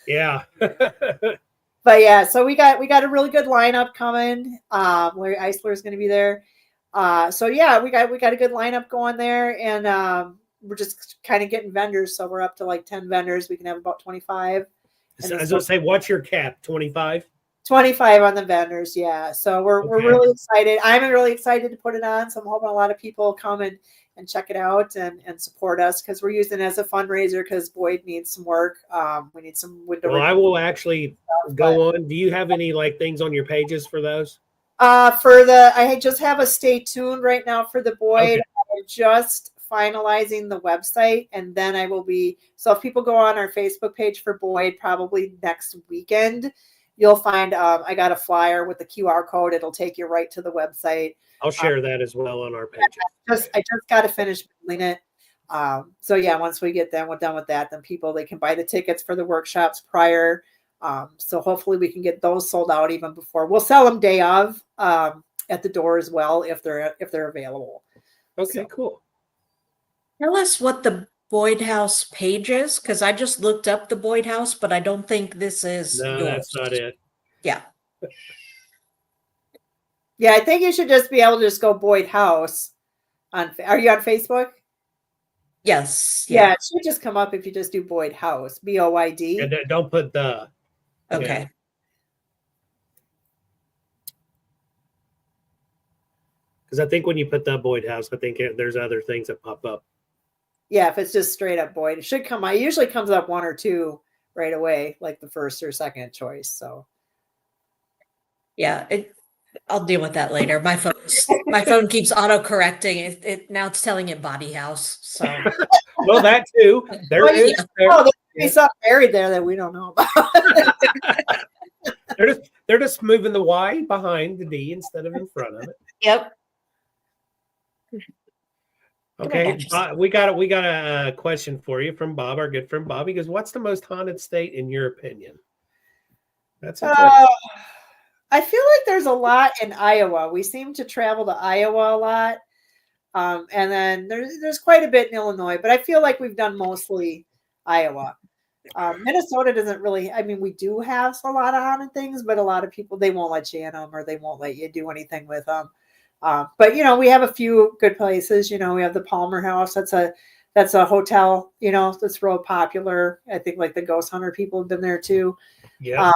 yeah. But yeah, so we got a really good lineup coming. Larry Eisler is going to be there. So yeah, we got a good lineup going there, and we're just kind of getting vendors. So we're up to like 10 vendors. We can have about 25. So I was gonna say, what's your cap? 25? 25 on the vendors, yeah. So we're really excited. I'm really excited to put it on. So I'm hoping a lot of people come and check it out and support us, because we're using it as a fundraiser, because Boyd needs some work. We need some window. Well, I will actually go on. Do you have any like things on your pages for those? I just have a stay tuned right now for the Boyd. Okay. I'm just finalizing the website, and then I will be. So if people go on our Facebook page for Boyd, probably next weekend, you'll find I got a flyer with the QR code. It'll take you right to the website. I'll share that as well on our page. I just got to finish building it. So yeah, once we get done with that, then they can buy the tickets for the workshops prior. So hopefully we can get those sold out even before. We'll sell them day of at the door as well if they're available. Okay, cool. Tell us what the Boyd House page is, because I just looked up the Boyd House, but I don't think this is No, yours. that's not it. Yeah. Yeah, I think you should just be able to just go Boyd House. Are you on Facebook? Yes. Yeah, it should just come up if you just do Boyd House, BOYD. And don't put the. Okay. Because I think when you put the Boyd House, I think there's other things that pop up. Yeah, if it's just straight up Boyd, it should come. It usually comes up one or two right away, like the first or second choice. So. Yeah, I'll deal with that later. My phone keeps auto-correcting. It now it's telling it Body House. So well, that too. There is. There could be something buried there that we don't know about. they're just moving the Y behind the D instead of in front of it. Yep. Okay, we got a question for you from Bob, our good friend Bob. He goes, "What's the most haunted state in your opinion?" That's interesting. I feel like there's a lot in Iowa. We seem to travel to Iowa a lot. And then there's quite a bit in Illinois, but I feel like we've done mostly Iowa. Minnesota doesn't really, I mean, we do have a lot of haunted things, but a lot of people, they won't let you in them, or they won't let you do anything with them. But we have a few good places. We have the Palmer House. That's a hotel, that's real popular. I think like the ghost hunter people have been there too. Yeah.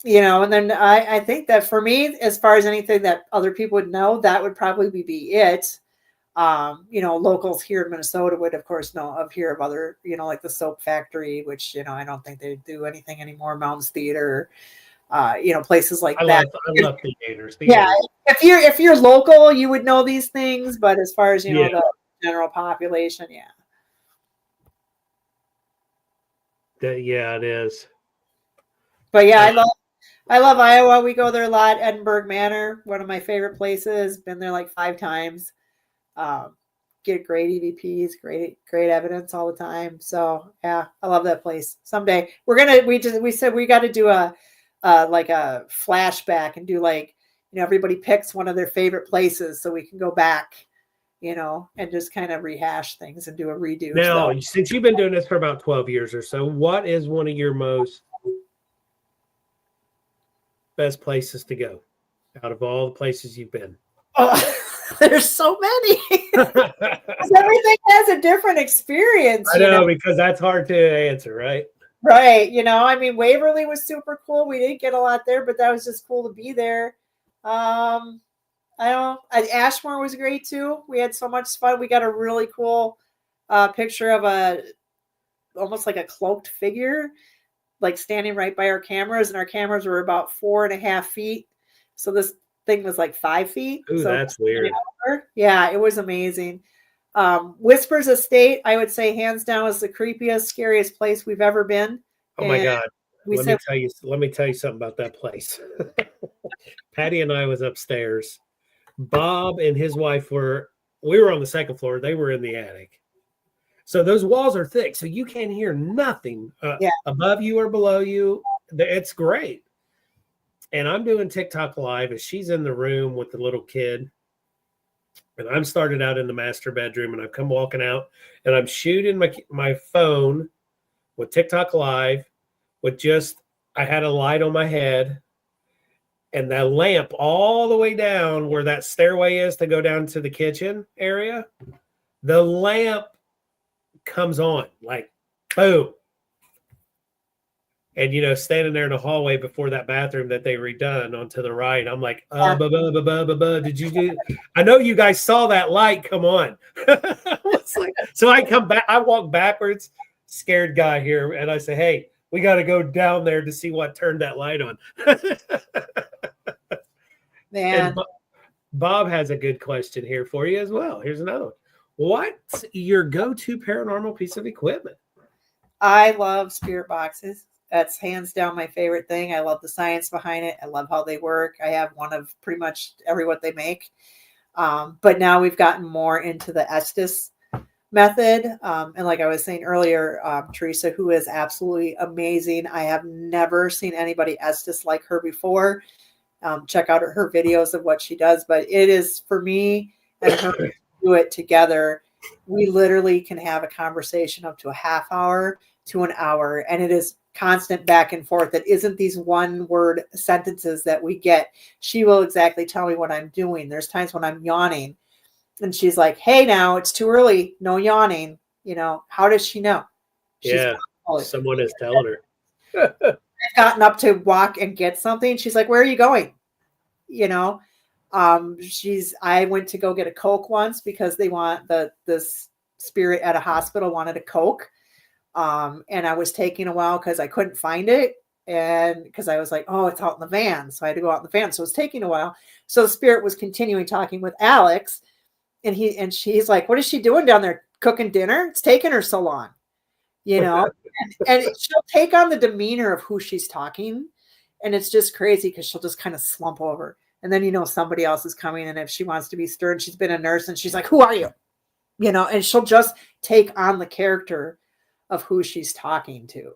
And then I think that for me, as far as anything that other people would know, that would probably be it. Locals here in Minnesota would, of course, know of other, like the Soap Factory, which, I don't think they do anything anymore. Mountains Theater, places like that. I love theaters. Yeah. If you're local, you would know these things. But as far as, the general population, yeah. Yeah, it is. But yeah, I love Iowa. We go there a lot. Edinburgh Manor, one of my favorite places. Been there like 5 times. Get great EVPs, great evidence all the time. So yeah, I love that place. Someday we said we got to do a flashback and do everybody picks one of their favorite places so we can go back, and just kind of rehash things and do a redo. Now, since you've been doing this for about 12 years or so, what is one of your most best places to go out of all the places you've been? There's so many. Everything has a different experience. I know, because that's hard to answer, right? Right. I mean, Waverly was super cool. We didn't get a lot there, but that was just cool to be there. Ashmore was great too. We had so much fun. We got a really cool picture of almost like a cloaked figure, like standing right by our cameras, and our cameras were about 4.5 feet. So this thing was like 5 feet. Ooh, so that's weird. Yeah, it was amazing. Whispers Estate, I would say hands down, is the creepiest, scariest place we've ever been. Oh my God. Let me tell you something about that place. Patty and I was upstairs. Bob and his wife we were on the second floor. They were in the attic. So those walls are thick, so you can't hear nothing above you or below you. It's great. And I'm doing TikTok live as she's in the room with the little kid. And I'm started out in the master bedroom, and I've come walking out, and I'm shooting my phone with TikTok live with just I had a light on my head, and that lamp all the way down where that stairway is to go down to the kitchen area, the lamp comes on like boom. And, you know, standing there in the hallway before that bathroom that they redone on to the right, I'm like, did you do? I know you guys saw that light come on. So I come back, I walk backwards, scared guy here, and I say, hey, we got to go down there to see what turned that light on. Man. Bob has a good question here for you as well. Here's another one. What's your go-to paranormal piece of equipment? I love spirit boxes. That's hands down my favorite thing. I love the science behind it. I love how they work. I have one of pretty much every what they make. But now we've gotten more into the Estes method. And like I was saying earlier, Teresa, who is absolutely amazing. I have never seen anybody Estes like her before. Check out her videos of what she does. But it is, for me and her to do it together, we literally can have a conversation up to a half hour to an hour. And it is constant back and forth. It isn't these one word sentences that we get. She will exactly tell me what I'm doing. There's times when I'm yawning and she's like, hey, now it's too early. No yawning. You know, how does she know? Someone is telling her. I've gotten up to walk and get something. She's like, where are you going? You know, I went to go get a Coke once because they want this spirit at a hospital wanted a Coke. And I was taking a while because I couldn't find it. And because I was like, oh, it's out in the van. So I had to go out in the van. So it was taking a while. So the spirit was continuing talking with Alex. And she's like, what is she doing down there? Cooking dinner? It's taking her so long. You know, and she'll take on the demeanor of who she's talking. And it's just crazy because she'll just kind of slump over. And then, you know, somebody else is coming. And if she wants to be stirred, she's been a nurse and she's like, who are you? You know, and she'll just take on the character of who she's talking to.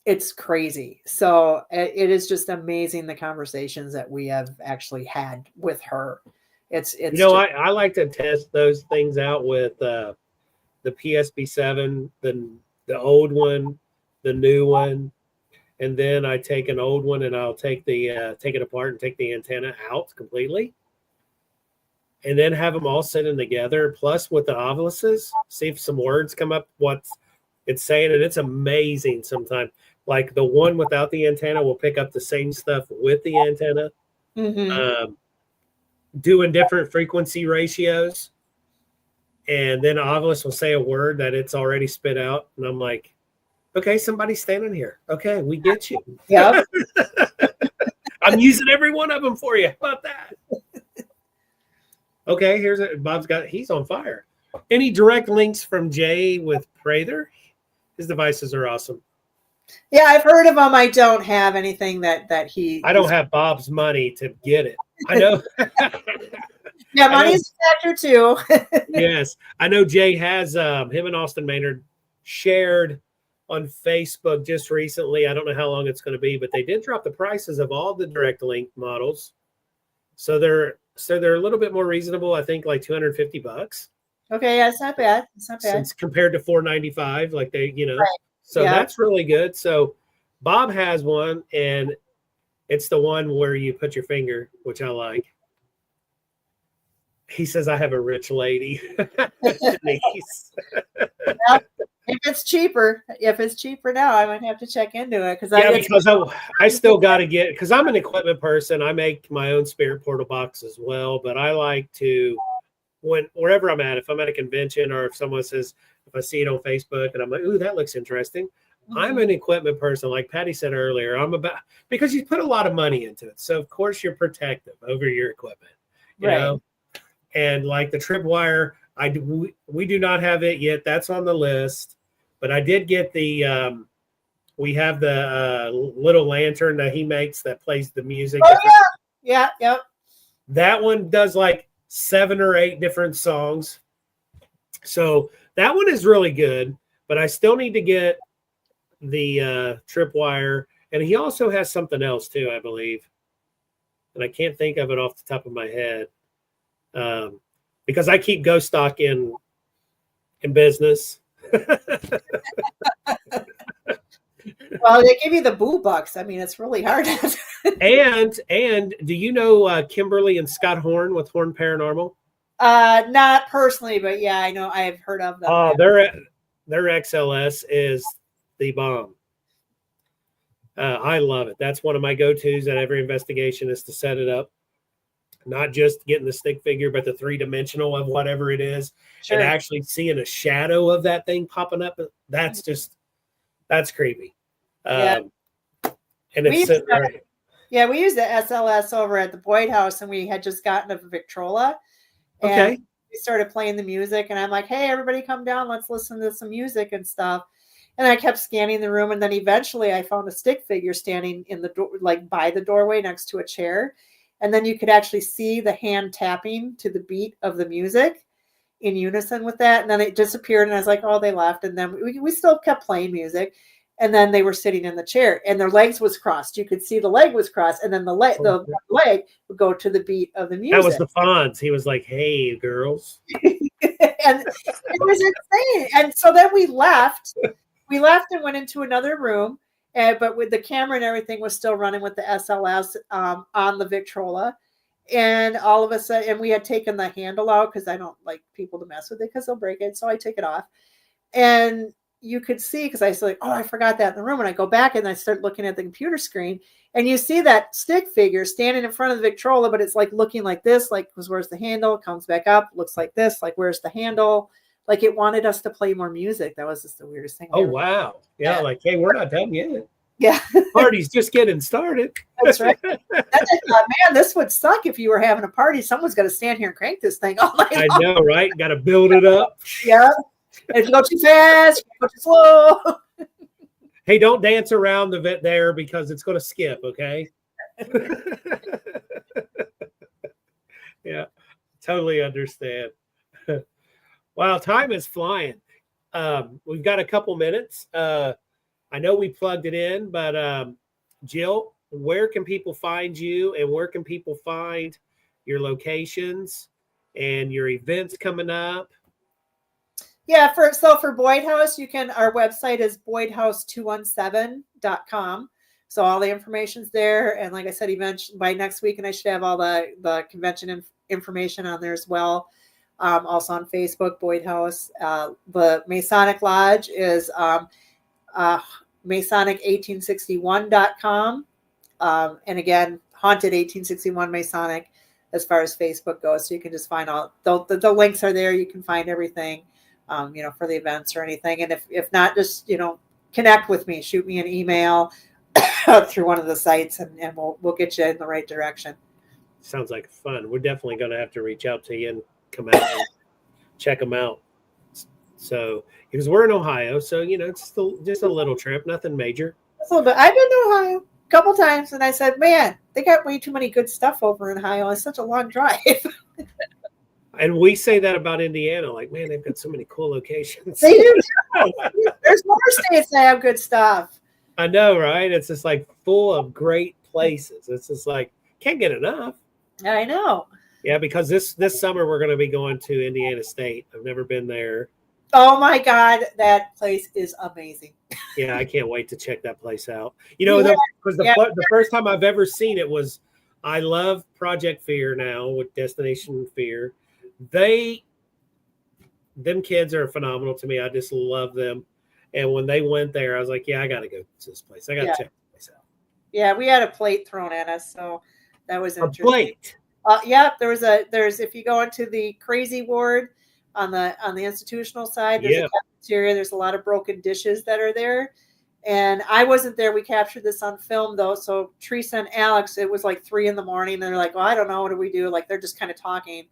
It's crazy. So it is just amazing the conversations that we have actually had with her. It's you know, I like to test those things out with the PSP7, the old one, the new one, and then I take an old one and I'll take it apart and take the antenna out completely, and then have them all sitting together. Plus with the ovuluses, see if some words come up. What it's saying, and it's amazing sometimes. Like the one without the antenna will pick up the same stuff with the antenna, doing different frequency ratios. And then Ovilus will say a word that it's already spit out. And I'm like, okay, somebody's standing here. Okay, we get you. Yeah. I'm using every one of them for you. How about that? Okay, he's on fire. Any direct links from Jay with Prather? His devices are awesome. Yeah, I've heard of him. I don't have anything that I don't have Bob's money to get it. I know. Yeah, money's a factor too. Yes. I know Jay has him and Austin Maynard shared on Facebook just recently. I don't know how long it's going to be, but they did drop the prices of all the direct link models. So they're a little bit more reasonable, I think like $250. Okay, yeah, it's not bad. It's not bad. Since compared to $495, like they, you know. Right. So that's really good. So Bob has one, and it's the one where you put your finger, which I like. He says, I have a rich lady. Denise. Well, if it's cheaper now, I might have to check into it. Because I still got to get, because I'm an equipment person. I make my own spirit portal box as well, but I like to, wherever I'm at, if I'm at a convention or if someone says, if I see it on Facebook and I'm like, ooh, that looks interesting. Mm-hmm. I'm an equipment person. Like Patty said earlier, because you put a lot of money into it. So of course you're protective over your equipment, you know? And like the tripwire, we do not have it yet. That's on the list, but I did get we have the little lantern that he makes that plays the music. Oh yeah. Yep. That one does like 7 or 8 different songs. So that one is really good, but I still need to get the tripwire. And he also has something else too, I believe. And I can't think of it off the top of my head. Because I keep ghost stock in Well, they give you the boo bucks. I mean, it's really hard. And do you know Kimberly and Scott Horn with Horn Paranormal? Not personally, but yeah, I know I've heard of them. Oh, their XLS is the bomb. I love it. That's one of my go-tos at every investigation is to set it up. Not just getting the stick figure, but the 3-dimensional of whatever it is, Sure. and actually seeing a shadow of that thing popping up. That's creepy. Yeah. And it's sitting right. Yeah, we used the SLS over at the Boyd House, and we had just gotten a Victrola. And Okay. we started playing the music, and I'm like, hey, everybody come down. Let's listen to some music and stuff. And I kept scanning the room, and then eventually I found a stick figure standing in the door, like by the doorway next to a chair. And then you could actually see the hand tapping to the beat of the music in unison with that. And then it disappeared, and I was like, oh, they left. And then we still kept playing music. And then they were sitting in the chair, and their legs was crossed. You could see the leg was crossed, and then the leg would go to the beat of the music. That was the Fonz. He was like, "Hey, girls," and it was insane. And so then we left. We left and went into another room, but with the camera and everything was still running with the SLS on the Victrola. And all of a sudden, and we had taken the handle out because I don't like people to mess with it because they'll break it. So I take it off, and you could see, because I was like, oh, I forgot that in the room. And I go back and I start looking at the computer screen, and you see that stick figure standing in front of the Victrola, but it's like looking like this, like, because where's the handle? It comes back up, looks like this, like, where's the handle? Like, it wanted us to play more music. That was just the weirdest thing. Oh, wow. Yeah, like, hey, we're not done yet. Yeah. Party's just getting started. That's right. And I thought, man, this would suck if you were having a party. Someone's going to stand here and crank this thing all night long. I know, right? Got to build it up. Yeah. If you go too fast, you go too slow. Hey, don't dance around the vet there because it's going to skip, okay? Yeah, totally understand. Wow, time is flying. We've got a couple minutes. I know we plugged it in, but Jill, where can people find you, and where can people find your locations and your events coming up? Yeah, for Boyd House, our website is boydhouse217.com. So all the information's there. And like I said, eventually by next week, and I should have all the convention information on there as well. Also on Facebook, Boyd House. The Masonic Lodge is Masonic1861.com. And again, Haunted 1861 Masonic as far as Facebook goes. So you can just find all the links are there. You can find everything. For the events or anything. And if not, just, connect with me, shoot me an email through one of the sites, and we'll get you in the right direction. Sounds like fun. We're definitely going to have to reach out to you and come out and check them out. So, because we're in Ohio, so, it's just a little trip, nothing major. A little bit. I've been to Ohio a couple times, and I said, man, they got way too many good stuff over in Ohio. It's such a long drive. And we say that about Indiana, like, man, they've got so many cool locations. They do. There's more states that have good stuff. I know, right? It's just like full of great places. It's just like, can't get enough. I know. Yeah, because this summer we're going to be going to Indiana State. I've never been there. Oh my God, that place is amazing. Yeah, I can't wait to check that place out. Because the first time I've ever seen it was, I love Project Fear now with Destination Fear. Them kids are phenomenal to me. I just love them. And when they went there, I was like, yeah, I got to go to this place. I got to check this place out. Yeah, we had a plate thrown at us, so that was interesting. A plate? Yeah, there's if you go into the crazy ward on the institutional side, there's a cafeteria. There's a lot of broken dishes that are there. And I wasn't there. We captured this on film, though. So Teresa and Alex, it was like 3 a.m. And they're like, well, I don't know. What do we do? Like, they're just kind of talking.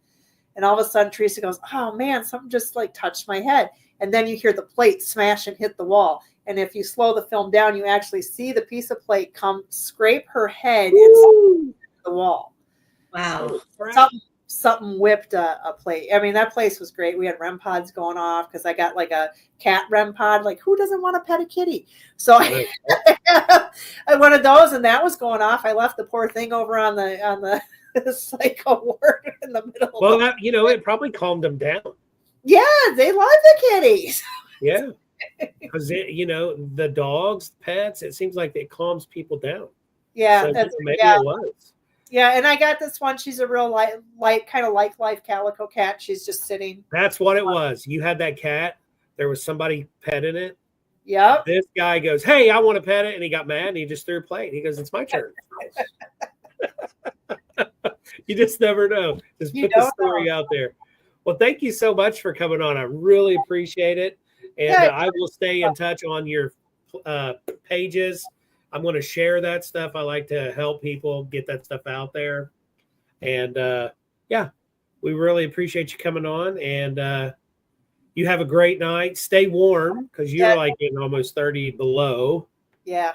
And all of a sudden, Teresa goes, oh, man, something just like touched my head. And then you hear the plate smash and hit the wall. And if you slow the film down, you actually see the piece of plate come scrape her head and the wall. Wow. Something whipped a plate. I mean, that place was great. We had REM pods going off because I got like a cat REM pod. Like, who doesn't want to pet a kitty? So I one of those, and that was going off. I left the poor thing over on the psycho ward in the middle. Well, it probably calmed them down. Yeah, they love the kitties. Yeah. because the dogs, pets, it seems like it calms people down. Yeah, So that's maybe yeah. it was. Yeah, and I got this one. She's a real light kind of like life calico cat. She's just sitting. That's what it was. You had that cat. There was somebody petting it. Yep. This guy goes, "Hey, I want to pet it," and he got mad and he just threw a plate. He goes, "It's my turn." You just never know. Just You put the don't story know. out there. Well, thank you so much for coming on. I really appreciate it. And Yeah. I will stay in touch on your pages. I'm going to share that stuff. I like to help people get that stuff out there. And yeah, we really appreciate you coming on. And you have a great night. Stay warm because you're like getting almost 30 below. Yeah.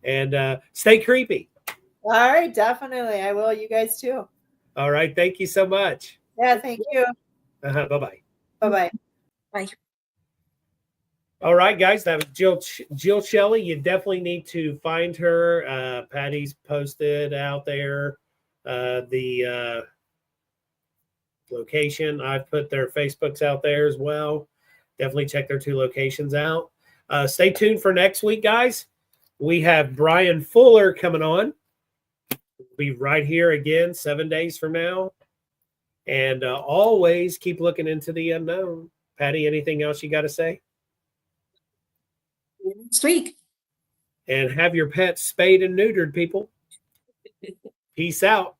And stay creepy. All right, definitely. I will. You guys too. All right. Thank you so much. Yeah, thank you. Bye-bye. Bye-bye. Bye. All right, guys. That was Jill Shelley. You definitely need to find her. Patty's posted out there the location. I've put their Facebooks out there as well. Definitely check their 2 locations out. Stay tuned for next week, guys. We have Brian Fuller coming on. We'll be right here again 7 days from now. And always keep looking into the unknown. Patty, anything else you got to say? Next week. And have your pets spayed and neutered, people. Peace out.